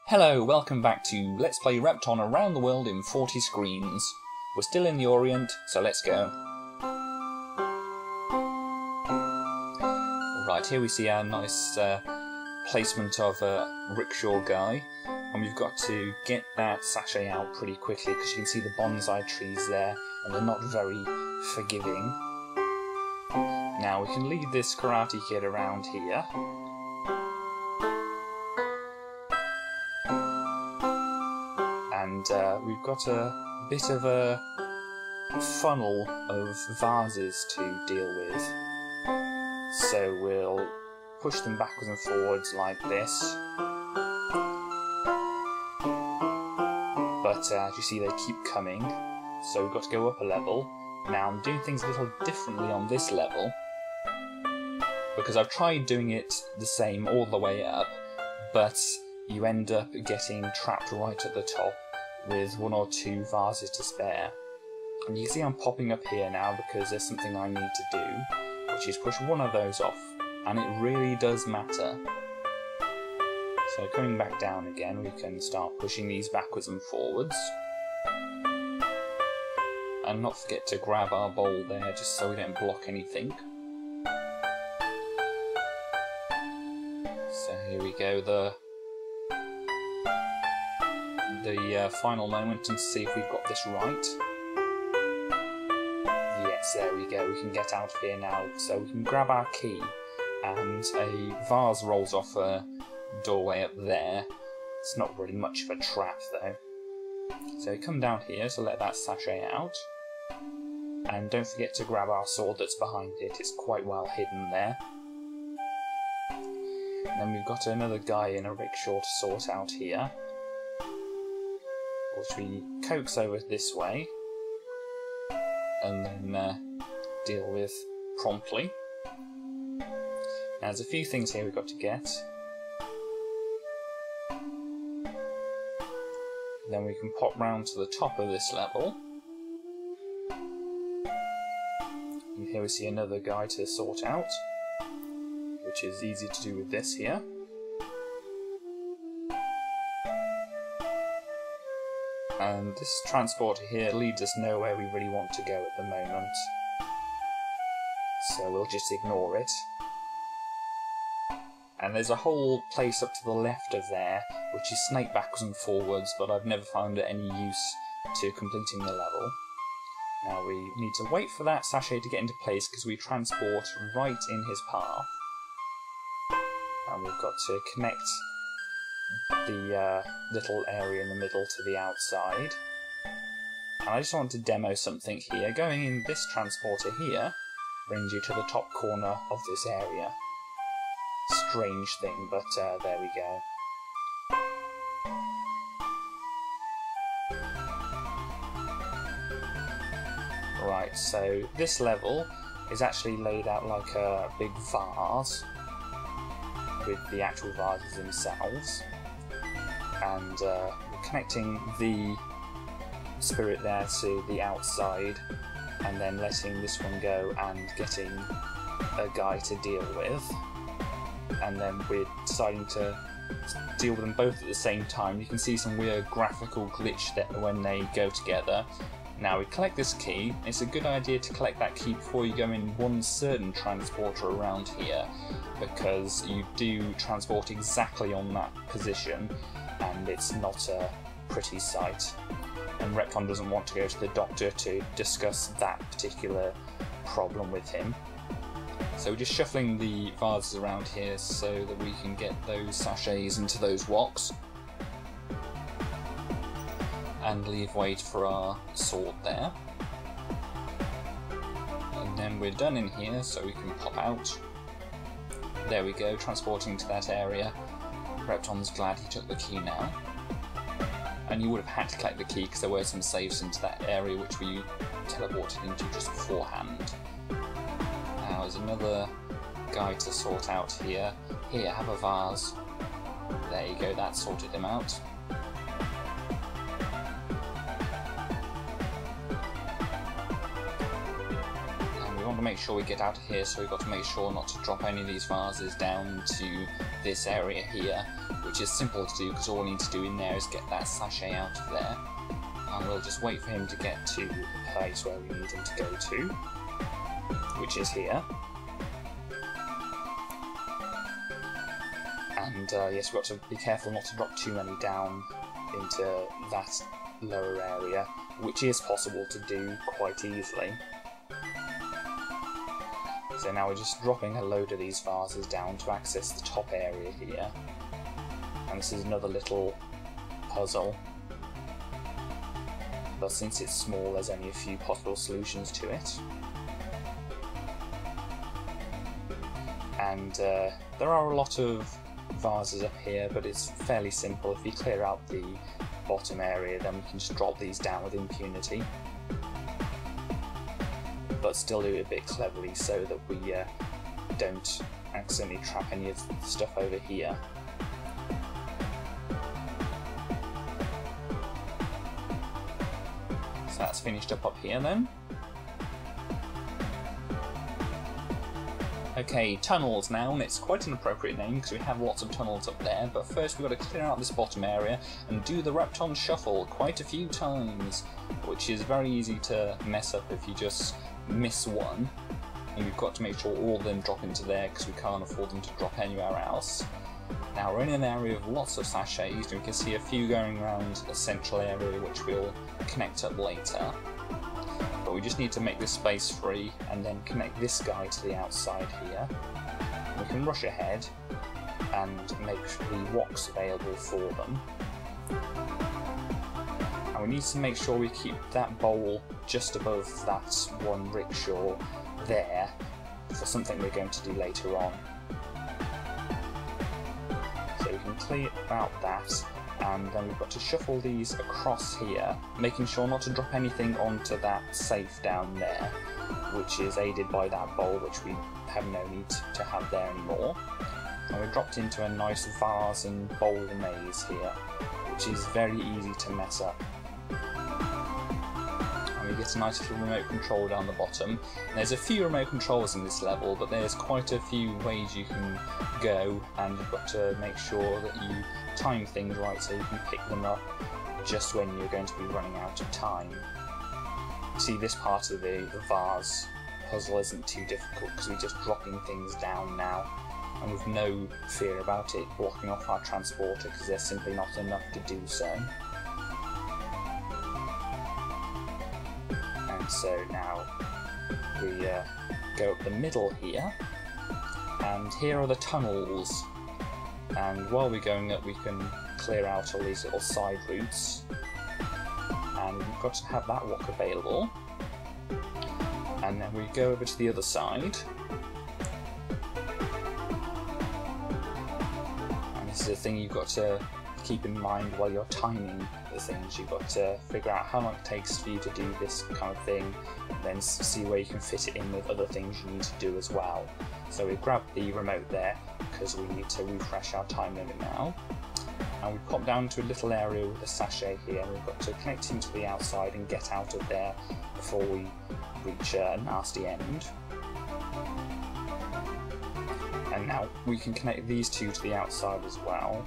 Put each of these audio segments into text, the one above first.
Hello, welcome back to Let's Play Repton Around the World in 40 Screens. We're still in the Orient, so let's go. Right, here we see our nice placement of a rickshaw guy, and we've got to get that sachet out pretty quickly because you can see the bonsai trees there, and they're not very forgiving. Now we can lead this karate kid around here. And we've got a bit of a funnel of vases to deal with. So we'll push them backwards and forwards like this. But as you see, they keep coming. So we've got to go up a level. Now I'm doing things a little differently on this level, because I've tried doing it the same all the way up, but you end up getting trapped right at the top with one or two vases to spare. And you can see I'm popping up here now because there's something I need to do, which is push one of those off, and it really does matter. So coming back down again, we can start pushing these backwards and forwards. And not forget to grab our bowl there, just so we don't block anything. So here we go, the final moment, and see if we've got this right. Yes, there we go, we can get out of here now. So we can grab our key, and a vase rolls off a doorway up there. It's not really much of a trap though. So come down here to let that sachet out. And don't forget to grab our sword that's behind it, it's quite well hidden there. And then we've got another guy in a rickshaw to sort out here, which we coax over this way, and then deal with promptly. Now, there's a few things here we've got to get. Then we can pop round to the top of this level. And here we see another guy to sort out, which is easy to do with this here. And this transporter here leads us nowhere we really want to go at the moment, so we'll just ignore it. And there's a whole place up to the left of there, which is snake backwards and forwards, but I've never found it any use to completing the level. Now we need to wait for that sachet to get into place because we transport right in his path. And we've got to connect the little area in the middle to the outside. And I just want to demo something here. Going in this transporter here brings you to the top corner of this area. Strange thing, but there we go. Right, so this level is actually laid out like a big vase with the actual vases themselves, and we're connecting the spirit there to the outside, and then letting this one go and getting a guy to deal with, and then we're deciding to deal with them both at the same time. You can see some weird graphical glitch there when they go together. Now we collect this key. It's a good idea to collect that key before you go in one certain transporter around here, because you do transport exactly on that position and it's not a pretty sight, and Repton doesn't want to go to the doctor to discuss that particular problem with him. So we're just shuffling the vases around here so that we can get those sachets into those woks, and leave weight for our sword there. And then we're done in here, so we can pop out. There we go, transporting to that area. Repton's glad he took the key now. And you would have had to collect the key because there were some saves into that area which we teleported into just beforehand. Now there's another guy to sort out here. Here, have a vase. There you go, that sorted him out. Make sure we get out of here, so we've got to make sure not to drop any of these vases down to this area here, which is simple to do because all we need to do in there is get that sachet out of there, and we'll just wait for him to get to the place where we need him to go to, which is here. And yes, we've got to be careful not to drop too many down into that lower area, which is possible to do quite easily. So now we're just dropping a load of these vases down to access the top area here. And this is another little puzzle. But since it's small, there's only a few possible solutions to it. And there are a lot of vases up here, but it's fairly simple. If we clear out the bottom area, then we can just drop these down with impunity. But still do it a bit cleverly so that we don't accidentally trap any of the stuff over here. So that's finished up here then. Okay, tunnels now, and it's quite an appropriate name because we have lots of tunnels up there, but first we've got to clear out this bottom area and do the Repton shuffle quite a few times, which is very easy to mess up if you just miss one, and we've got to make sure all of them drop into there because we can't afford them to drop anywhere else. Now we're in an area of lots of sachets, and we can see a few going around a central area which we'll connect up later. But we just need to make this space free and then connect this guy to the outside here. We can rush ahead and make the woks available for them. And we need to make sure we keep that bowl just above that one rickshaw there for something we're going to do later on. So we can clear out that, and then we've got to shuffle these across here, making sure not to drop anything onto that safe down there, which is aided by that bowl, which we have no need to have there anymore. And we're dropped into a nice vase and bowl maze here, which is very easy to mess up. And we get a nice little remote control down the bottom. And there's a few remote controls in this level, but there's quite a few ways you can go, and you've got to make sure that you time things right so you can pick them up just when you're going to be running out of time. See, this part of the vase puzzle isn't too difficult because we're just dropping things down now, and with no fear about it blocking off our transporter because there's simply not enough to do so. And so now we go up the middle here, and here are the tunnels. And while we're going up, we can clear out all these little side routes, and we've got to have that wok available. And then we go over to the other side, and this is a thing you've got to keep in mind while you're timing the things. You've got to figure out how long it takes for you to do this kind of thing, and then see where you can fit it in with other things you need to do as well. So we grab the remote there because we need to refresh our time limit now, and we pop down to a little area with a sachet here, and we've got to connect him to the outside and get out of there before we reach a nasty end. And now we can connect these two to the outside as well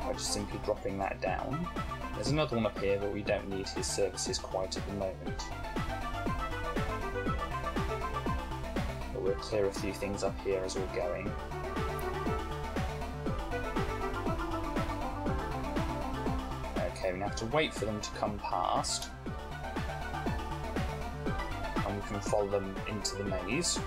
by just simply dropping that down. There's another one up here, but we don't need his services quite at the moment. But we'll clear a few things up here as we're going. Okay, we now have to wait for them to come past, and we can follow them into the maze.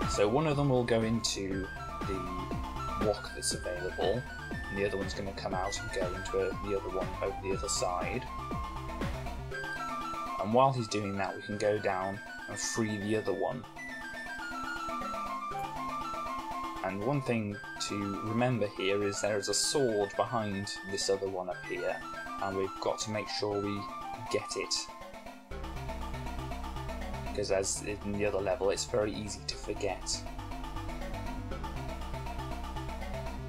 So one of them will go into the wok that's available, and the other one's going to come out and go into the other one over the other side. And while he's doing that, we can go down and free the other one. And one thing to remember here is there is a sword behind this other one up here, and we've got to make sure we get it. Because as in the other level, it's very easy to forget.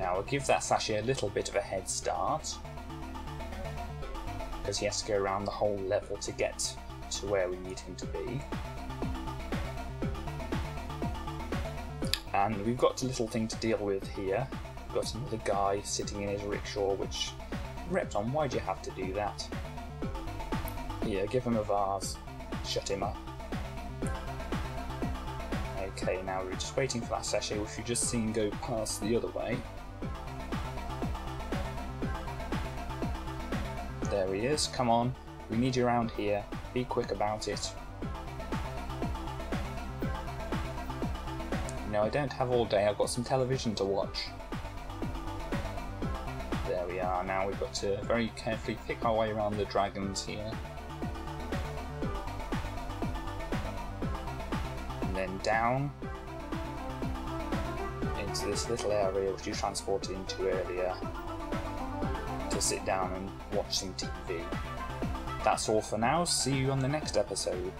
Now I'll give that sachet a little bit of a head start, because he has to go around the whole level to get to where we need him to be. And we've got a little thing to deal with here. We've got another guy sitting in his rickshaw, which... Repton, why'd you have to do that? Here, give him a vase. Shut him up. Okay, now we're just waiting for that sachet, which we've just seen go past the other way. There he is, come on. We need you around here. Be quick about it. No, I don't have all day, I've got some television to watch. There we are, now we've got to very carefully pick our way around the dragons here. And then down into this little area which you transported into earlier to sit down and watch some TV. That's all for now, see you on the next episode.